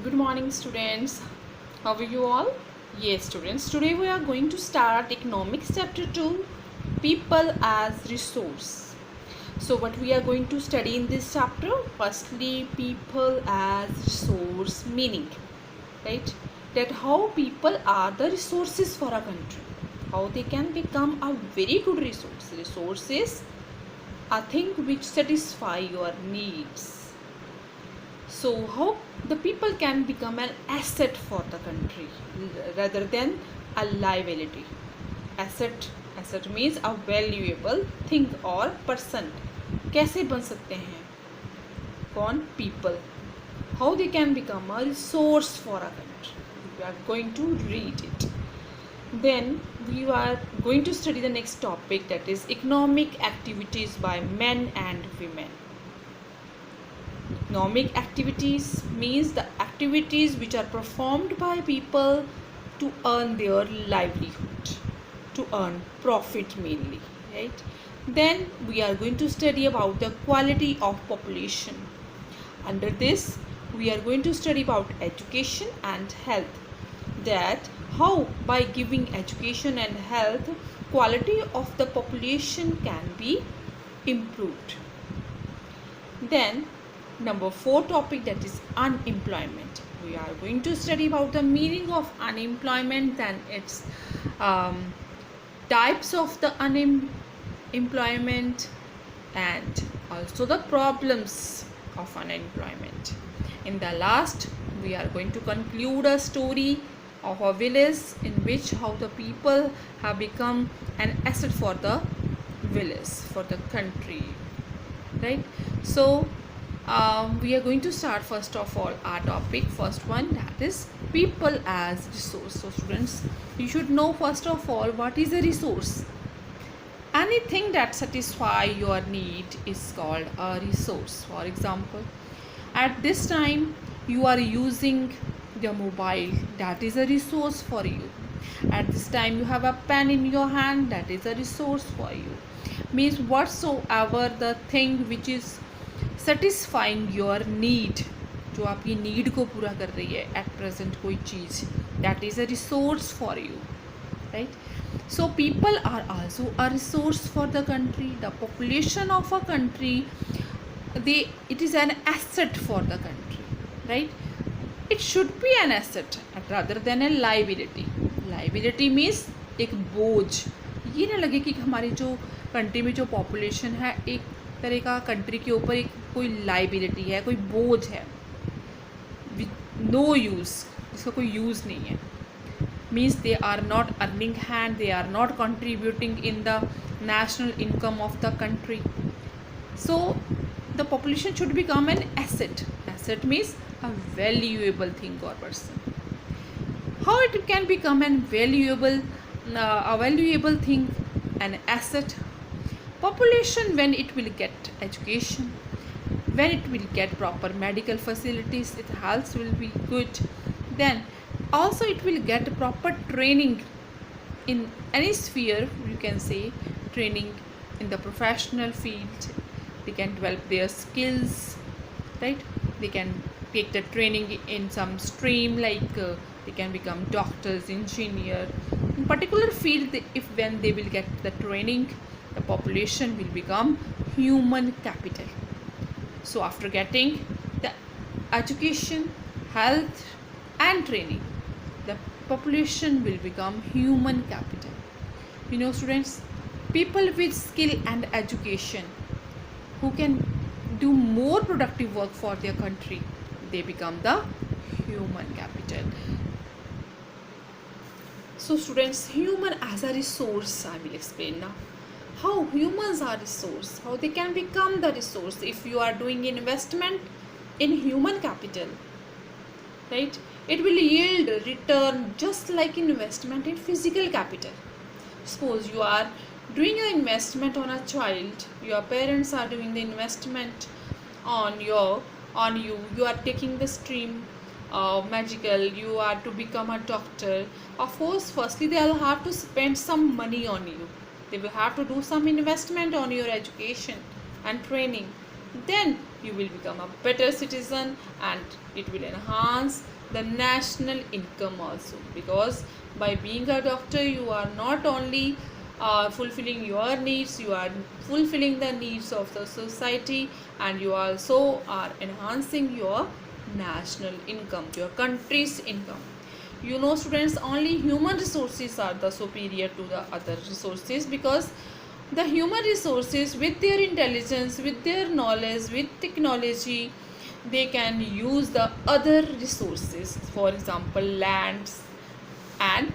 Good morning, students. How are you all? Yes, students. Today we are going to start Economics Chapter 2, People as Resource. So, what we are going to study in this chapter? Firstly, people as resource meaning, right? That how people are the resources for a country, how they can become a very good resource. Resource is a thing which satisfy your needs. So, how the people can become an asset for the country rather than a liability. Asset means a valuable thing or person. कैसे बन सकते हैं? कौन? People. How they can become a resource for a country. We are going to read it. Then we are going to study the next topic, that is economic activities by men and women. Economic activities means the activities which are performed by people to earn their livelihood, to earn profit mainly, right? Then we are going to study about the quality of population. Under this, we are going to study about education and health. That how by giving education and health, quality of the population can be improved. Then number 4 topic, that is unemployment. We are going to study about the meaning of unemployment and its types of the unemployment and also the problems of unemployment. In the last, we are going to conclude a story of a village in which how the people have become an asset for the village, for the country, right? So we are going to start first of all our topic. First one, that is people as resource. So students, you should know first of all what is a resource. Anything that satisfy your need is called a resource. For example, at this time you are using the mobile, that is a resource for you. At this time you have a pen in your hand, that is a resource for you. Means whatsoever the thing which is satisfying your need, जो आपकी need को पूरा कर रही है at present कोई चीज़, that is a resource for you, right? So people are also a resource for the country. The population of a country, it is an asset for the country, right? It should be an asset rather than a liability. Liability means एक बोझ. ये ना लगे कि हमारी जो country में जो पॉपुलेशन है एक तरह का कंट्री के ऊपर एक कोई लाइबिलिटी है, कोई बोझ है, नो यूज़, जिसका कोई यूज़ नहीं है. Means they are not earning hand, they are not contributing in the national income of the country. So the population should become an asset. Asset means a valuable thing और person. How it can become an valuable thing, an asset? Population, when it will get education, when it will get proper medical facilities, its health will be good. Then also it will get proper training in any sphere. You can say training in the professional field. They can develop their skills, right? They can take the training in some stream, like they can become doctors, engineer in particular field. When they will get the training, the population will become human capital. So after getting the education, health and training, the population will become human capital. You know students, people with skill and education who can do more productive work for their country, they become the human capital. So students, human as a resource, I will explain now. How humans are resource, how they can become the resource. If you are doing investment in human capital, right, it will yield return just like investment in physical capital. Suppose you are doing an investment on a child, your parents are doing the investment on you, you are taking the stream magical, you are to become a doctor. Of course, firstly they will have to spend some money on you. They will have to do some investment on your education and training. then you will become a better citizen, and it will enhance the national income also, because by being a doctor you are not only fulfilling your needs, you are fulfilling the needs of the society, and you also are enhancing your national income, your country's income. You know students, only human resources are the superior to the other resources, because the human resources, with their intelligence, with their knowledge, with technology, they can use the other resources, for example lands and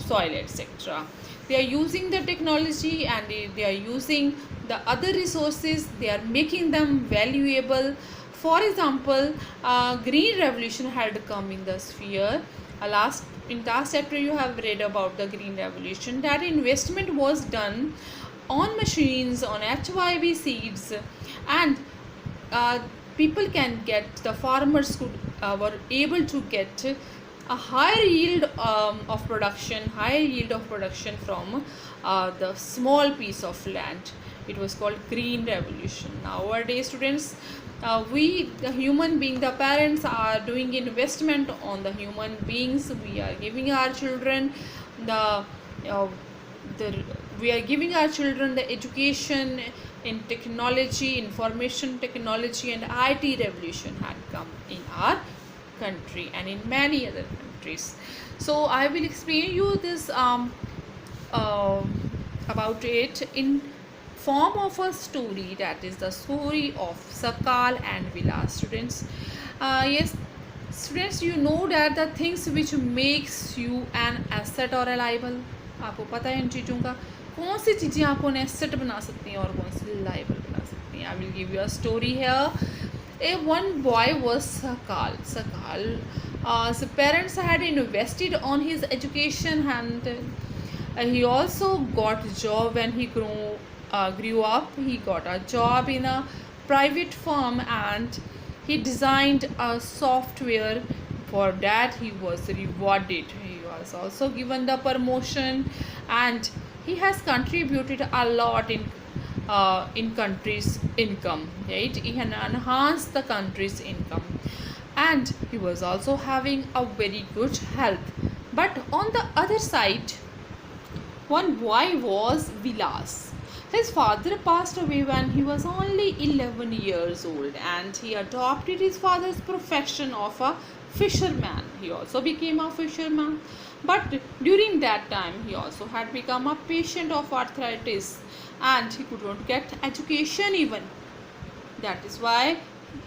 soil, etc. They are using the technology, and they are using the other resources, they are making them valuable. For example, green revolution had come in the sphere. Last chapter you have read about the green revolution, that investment was done on machines, on HYV seeds, and uh, people can get, the farmers could were able to get a higher yield higher yield of production from the small piece of land. It was called green revolution. Nowadays students, we the human being, the parents are doing investment on the human beings. We are giving our children the uh, the we are giving our children the education in technology, information technology, and IT revolution had come in our country and in many other countries. So I will explain you this uh, about it in form of a story, that is the story of Sakal and Vilas. Students, yes students, you know that the things which makes you an asset or a liable, आपको पता है इन चीज़ों का, कौन सी चीज़ें आपको asset बना सकती हैं और कौन सी लाइबल बना सकती हैं. I will give you a story here. One boy was Sakal. His parents had invested on his education, and he also got a job when he grew up. He got a job in a private firm, and he designed a software. For that he was rewarded. He was also given the promotion, and he has contributed a lot in country's income, right? He can enhance the country's income, and he was also having a very good health. But on the other side, one boy was Vilas. His father passed away when he was only 11 years old, and he adopted his father's profession of a fisherman. He also became a fisherman, but during that time he also had become a patient of arthritis, and he could not get education even. That is why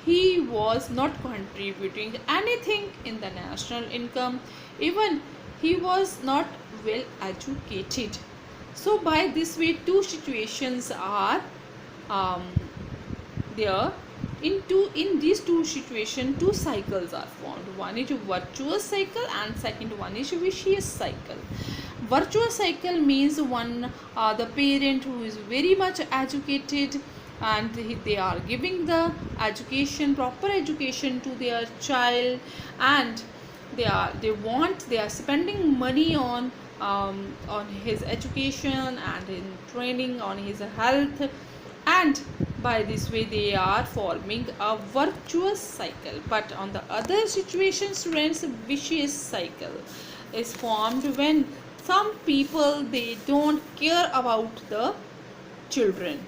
he was not contributing anything in the national income. Even he was not well educated. So by this way, two situations are um, there. In these two situations, two cycles are formed. One is a virtuous cycle, and second one is a vicious cycle. Virtuous cycle means one, the parent who is very much educated, and they are giving the education, proper education to their child, and they are spending money on his education and in training on his health, and by this way they are forming a virtuous cycle. But on the other situation students, vicious cycle is formed when some people, they don't care about the children.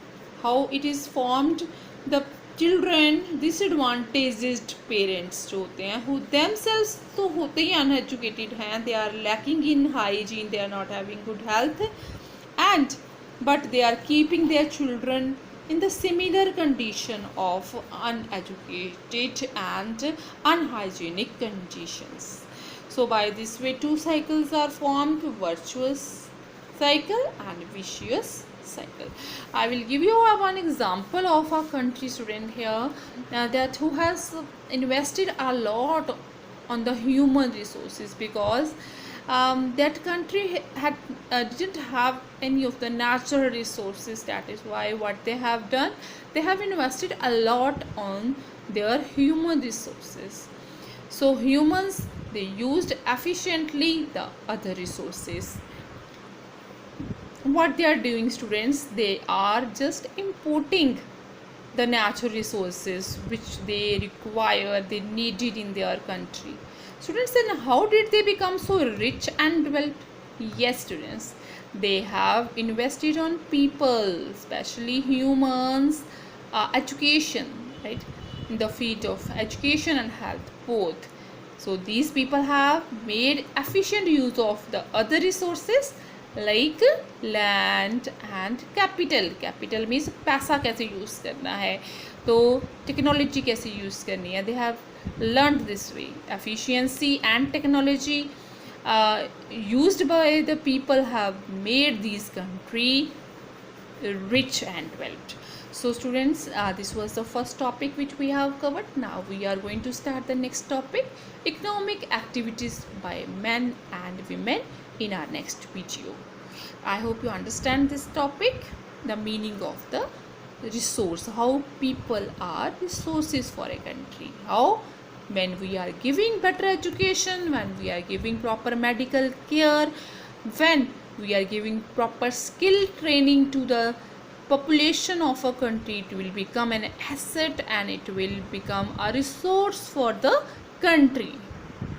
How it is formed? The children, disadvantaged parents जो होते हैं, who themselves तो होते ही uneducated हैं, they are lacking in hygiene, they are not having good health, and but they are keeping their children in the similar condition of uneducated and unhygienic conditions. So by this way two cycles are formed, virtuous cycle and vicious cycle. I will give you one example of a country student here, that who has invested a lot on the human resources, because that country had didn't have any of the natural resources. That is why what they have done, they have invested a lot on their human resources. So humans, they used efficiently the other resources. What they are doing students, they are just importing the natural resources which they require, they needed in their country. Students, then how did they become so rich and developed? Yes, students, they have invested on people, especially humans, education, right? In the field of education and health, both. So these people have made efficient use of the other resources like land and capital. Capital means पैसा कैसे use करना है, तो technology कैसे use करनी है. They have learned this way. Efficiency and technology used by the people have made these country rich and developed. So students, this was the first topic which we have covered. Now we are going to start the next topic, economic activities by men and women, in our next video. I hope you understand this topic, the meaning of the resource, how people are resources for a country, how when we are giving better education, when we are giving proper medical care, when we are giving proper skill training to the population of a country, it will become an asset and it will become a resource for the country.